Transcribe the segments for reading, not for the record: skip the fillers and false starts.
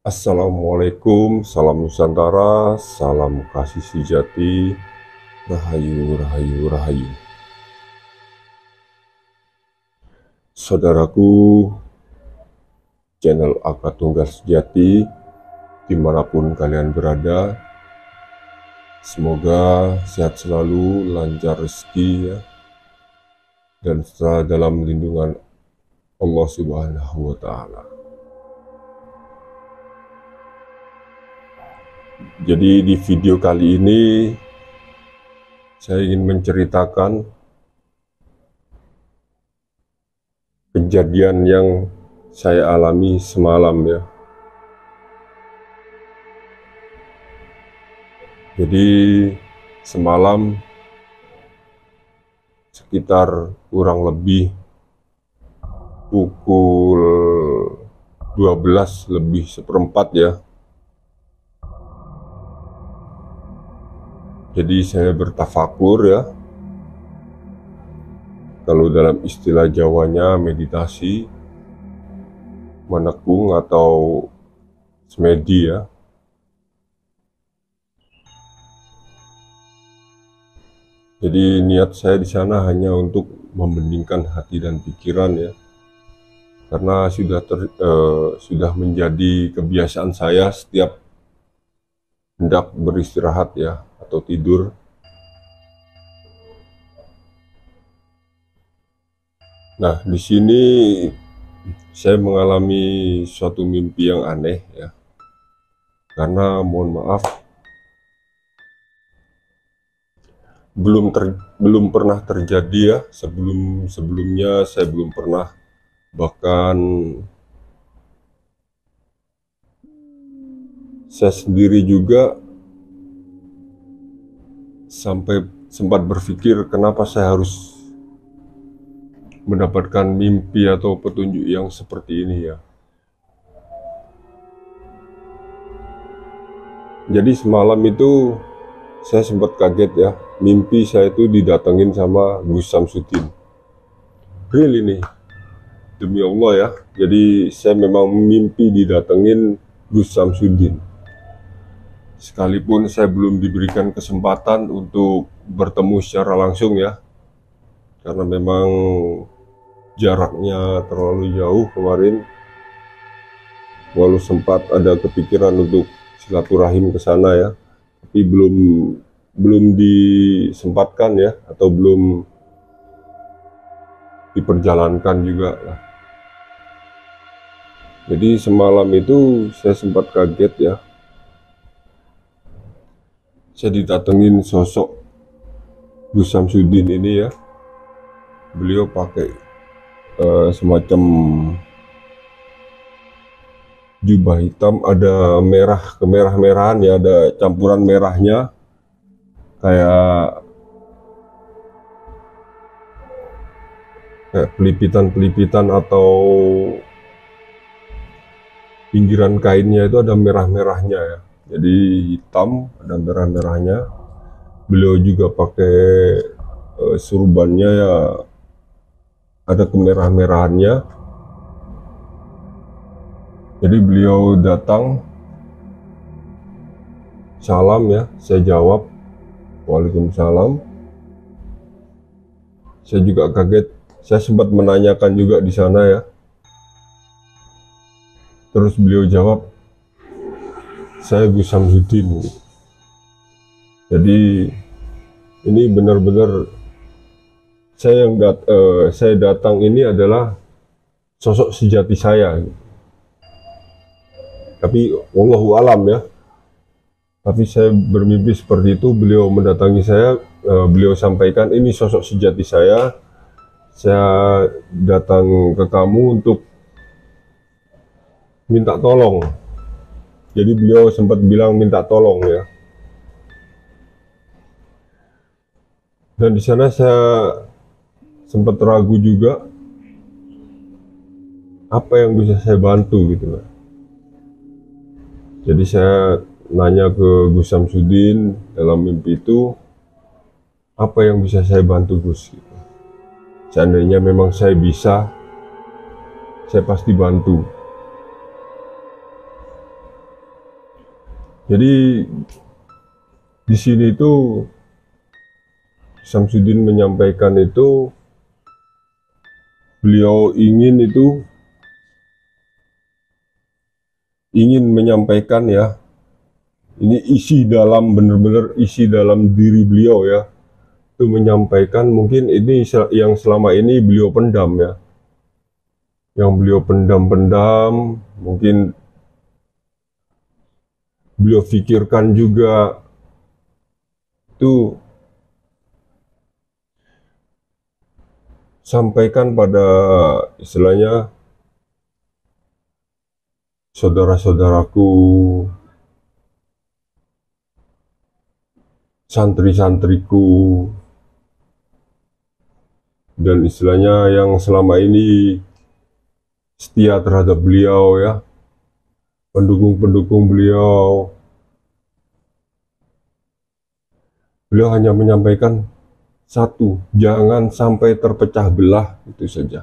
Assalamualaikum, salam Nusantara, salam kasih sejati, rahayu, rahayu, rahayu. Saudaraku, channel Aka Tunggal Sejati, dimanapun kalian berada, semoga sehat selalu, lancar rezeki ya, dan selalu dalam lindungan Allah Subhanahu wa Ta'ala. Jadi di video kali ini saya ingin menceritakan kejadian yang saya alami semalam ya. Jadi semalam sekitar kurang lebih pukul 12 lebih seperempat ya. Jadi saya bertafakur ya. Kalau dalam istilah Jawanya meditasi, menekung atau semedi ya. Jadi niat saya di sana hanya untuk membeningkan hati dan pikiran ya. Karena sudah menjadi kebiasaan saya setiap hendak beristirahat ya atau tidur. Nah, di sini saya mengalami suatu mimpi yang aneh ya. Karena mohon maaf, belum pernah terjadi ya. Sebelumnya saya belum pernah, bahkan saya sendiri juga sampai sempat berpikir kenapa saya harus mendapatkan mimpi atau petunjuk yang seperti ini ya. Jadi semalam itu saya sempat kaget ya, mimpi saya itu didatengin sama Gus Samsudin. Real ini, demi Allah ya. Jadi saya memang mimpi didatengin Gus Samsudin. Sekalipun saya belum diberikan kesempatan untuk bertemu secara langsung ya. Karena memang jaraknya terlalu jauh kemarin. Walau sempat ada kepikiran untuk silaturahim ke sana ya, tapi belum disempatkan ya, atau belum diperjalankan juga lah. Jadi semalam itu saya sempat kaget ya, saya didatengin sosok Gus Samsudin ini ya. Beliau pakai semacam jubah hitam, ada kemerah-merahan ya, ada campuran merahnya, kayak pelipitan-pelipitan atau pinggiran kainnya itu ada merah-merahnya ya. Jadi hitam, ada merah-merahnya. Beliau juga pakai surbannya ya, ada kemerah-merahannya. Jadi beliau datang, salam ya, saya jawab Waalaikumsalam. Saya juga kaget, saya sempat menanyakan juga di sana ya. Terus beliau jawab, saya Gus Samsudin. Jadi ini benar-benar saya datang ini adalah sosok sejati saya. Tapi wallahu alam ya. Tapi saya bermimpi seperti itu, beliau mendatangi saya, beliau sampaikan ini sosok sejati saya datang ke kamu untuk minta tolong. Jadi beliau sempat bilang minta tolong ya. Dan di sana saya sempat ragu juga, apa yang bisa saya bantu gitu lah. Jadi saya nanya ke Gus Samsudin dalam mimpi itu, apa yang bisa saya bantu Gus? Gitu. Seandainya memang saya bisa, saya pasti bantu. Jadi di sini itu Samsudin menyampaikan itu, beliau ingin menyampaikan ya, ini isi dalam, benar-benar isi dalam diri beliau ya, itu menyampaikan mungkin ini yang selama ini beliau pendam ya, yang beliau pendam-pendam, mungkin beliau pikirkan juga, itu sampaikan pada istilahnya saudara-saudaraku, santri-santriku, dan istilahnya yang selama ini setia terhadap beliau ya, pendukung-pendukung beliau. Beliau hanya menyampaikan satu, jangan sampai terpecah belah, itu saja.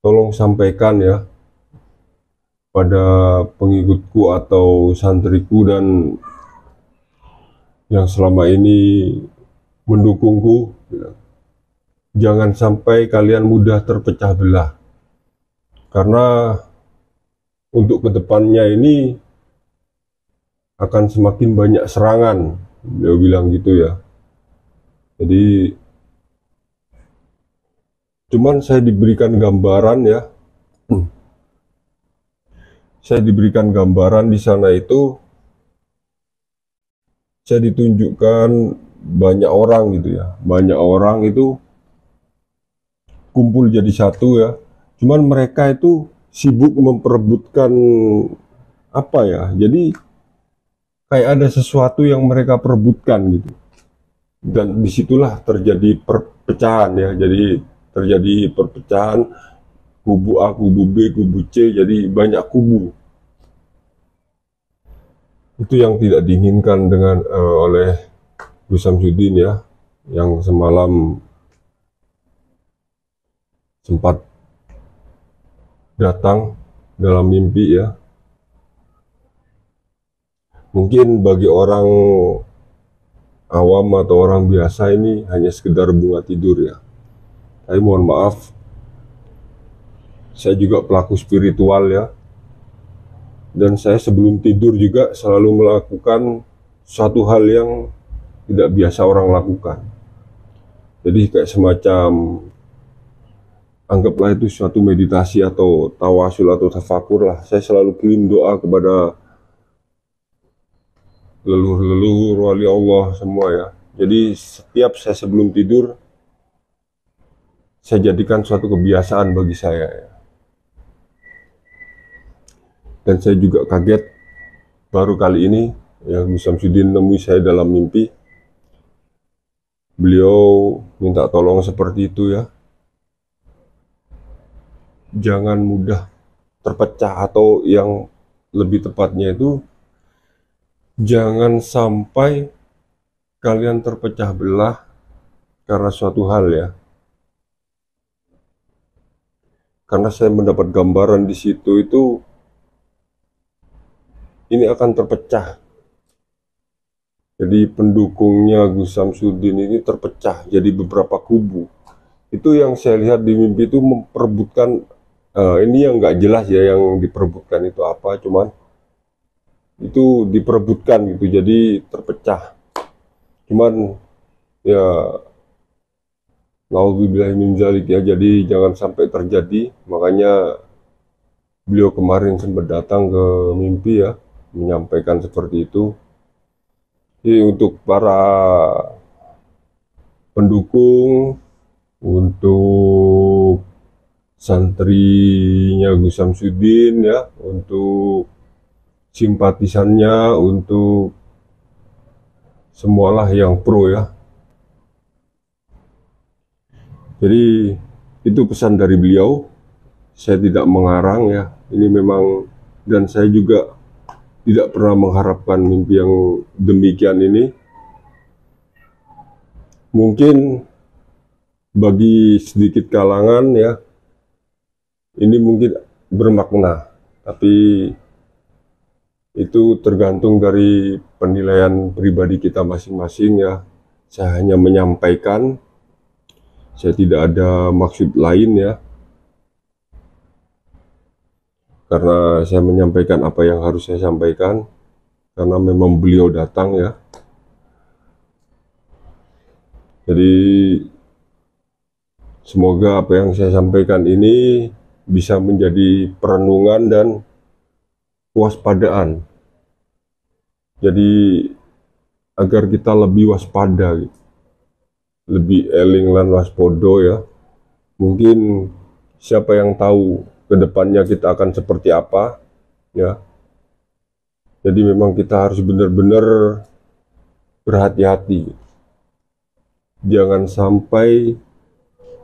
Tolong sampaikan ya pada pengikutku atau santriku dan yang selama ini mendukungku, jangan sampai kalian mudah terpecah belah, karena untuk kedepannya ini akan semakin banyak serangan, beliau bilang gitu ya. Jadi cuman saya diberikan gambaran ya, saya diberikan gambaran di sana itu, saya ditunjukkan banyak orang gitu ya, banyak orang itu kumpul jadi satu ya, cuman mereka itu sibuk memperebutkan apa ya, jadi kayak ada sesuatu yang mereka perebutkan gitu, dan disitulah terjadi perpecahan ya, jadi terjadi perpecahan, kubu A, kubu B, kubu C, jadi banyak kubu. Itu yang tidak diinginkan oleh Gus Samsudin ya, yang semalam sempat datang dalam mimpi ya. Mungkin bagi orang awam atau orang biasa ini hanya sekedar bunga tidur ya. Tapi mohon maaf, saya juga pelaku spiritual ya. Dan saya sebelum tidur juga selalu melakukan suatu hal yang tidak biasa orang lakukan. Jadi kayak semacam, anggaplah itu suatu meditasi atau tawasul atau tafakur lah. Saya selalu kirim doa kepada leluhur-leluhur wali Allah semua ya. Jadi setiap saya sebelum tidur, saya jadikan suatu kebiasaan bagi saya ya. Dan saya juga kaget baru kali ini ya, Gus Samsudin nemui saya dalam mimpi. Beliau minta tolong seperti itu ya. Jangan mudah terpecah, atau yang lebih tepatnya itu jangan sampai kalian terpecah belah karena suatu hal ya. Karena saya mendapat gambaran di situ itu ini akan terpecah. Jadi pendukungnya Gus Samsudin ini terpecah jadi beberapa kubu. Itu yang saya lihat di mimpi itu memperebutkan, ini yang nggak jelas ya yang diperebutkan itu apa, cuman itu diperebutkan gitu, jadi terpecah. Cuman ya naudzubillahi min dzalik ya, jadi jangan sampai terjadi. Makanya beliau kemarin sempat datang ke mimpi ya, menyampaikan seperti itu. Jadi untuk para pendukung, untuk santrinya Gus Samsudin ya, untuk simpatisannya, untuk semualah yang pro ya. Jadi itu pesan dari beliau. Saya tidak mengarang ya, ini memang, dan saya juga tidak pernah mengharapkan mimpi yang demikian ini. Mungkin bagi sedikit kalangan ya, ini mungkin bermakna, tapi Itu tergantung dari penilaian pribadi kita masing-masing ya. Saya hanya menyampaikan, saya tidak ada maksud lain ya. Karena saya menyampaikan apa yang harus saya sampaikan, karena memang beliau datang ya. Jadi semoga apa yang saya sampaikan ini bisa menjadi perenungan dan kewaspadaan. Jadi agar kita lebih waspada, gitu. Lebih eling lan waspodo ya. Mungkin siapa yang tahu kedepannya kita akan seperti apa ya. Jadi memang kita harus benar-benar berhati-hati. Jangan sampai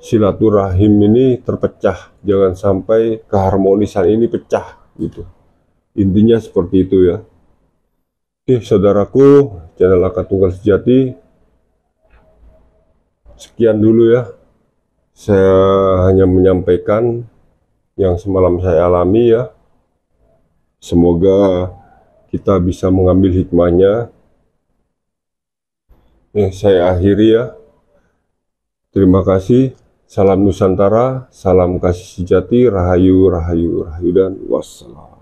silaturahim ini terpecah, jangan sampai keharmonisan ini pecah gitu. Intinya seperti itu ya. Oke, saudaraku, channel Akad Tunggal Sejati, sekian dulu ya. Saya hanya menyampaikan yang semalam saya alami ya. Semoga kita bisa mengambil hikmahnya. Saya akhiri ya. Terima kasih. Salam Nusantara, salam kasih sejati, rahayu, rahayu, rahayu, dan wassalam.